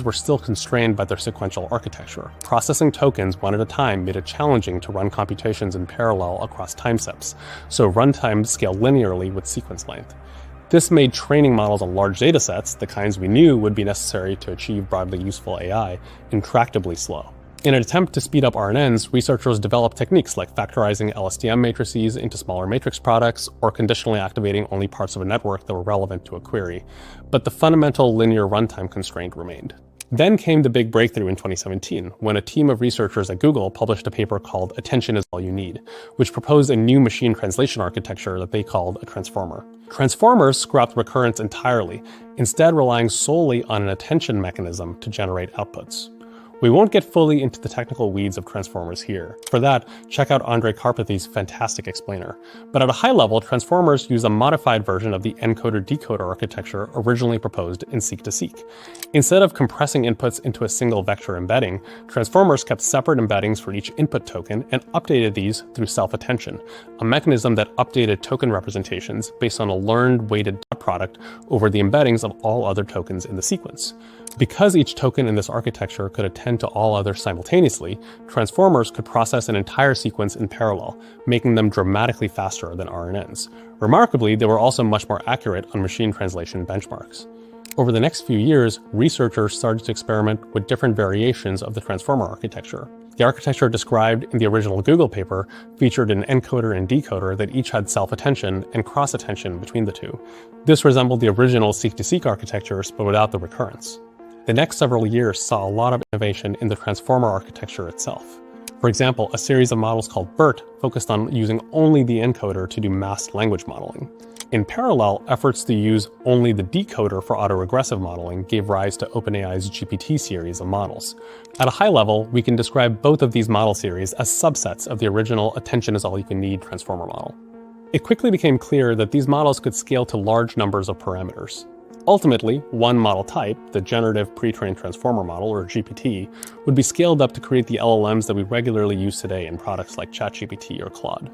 were still constrained by their sequential architecture. Processing tokens one at a time made it challenging to run computations in parallel across time steps, so runtime scaled linearly with sequence length. This made training models on large datasets, the kinds we knew would be necessary to achieve broadly useful AI, intractably slow. In an attempt to speed up RNNs, researchers developed techniques like factorizing LSTM matrices into smaller matrix products or conditionally activating only parts of a network that were relevant to a query. But the fundamental linear runtime constraint remained. Then came the big breakthrough in 2017, when a team of researchers at Google published a paper called Attention is All You Need, which proposed a new machine translation architecture that they called a transformer. Transformers scrapped recurrence entirely, instead relying solely on an attention mechanism to generate outputs. We won't get fully into the technical weeds of transformers here. For that, check out Andrei Karpathy's fantastic explainer. But at a high level, transformers use a modified version of the encoder-decoder architecture originally proposed in seek-to-seek. Instead of compressing inputs into a single vector embedding, transformers kept separate embeddings for each input token and updated these through self-attention, a mechanism that updated token representations based on a learned weighted dot product over the embeddings of all other tokens in the sequence. Because each token in this architecture could attend to all others simultaneously, transformers could process an entire sequence in parallel, making them dramatically faster than RNNs. Remarkably, they were also much more accurate on machine translation benchmarks. Over the next few years, researchers started to experiment with different variations of the transformer architecture. The architecture described in the original Google paper featured an encoder and decoder that each had self-attention and cross-attention between the two. This resembled the original seek-to-seek architectures, but without the recurrence. The next several years saw a lot of innovation in the transformer architecture itself. For example, a series of models called BERT focused on using only the encoder to do masked language modeling. In parallel, efforts to use only the decoder for autoregressive modeling gave rise to OpenAI's GPT series of models. At a high level, we can describe both of these model series as subsets of the original attention is all you can need transformer model. It quickly became clear that these models could scale to large numbers of parameters. Ultimately, one model type, the Generative Pre-trained Transformer Model, or GPT, would be scaled up to create the LLMs that we regularly use today in products like ChatGPT or Claude.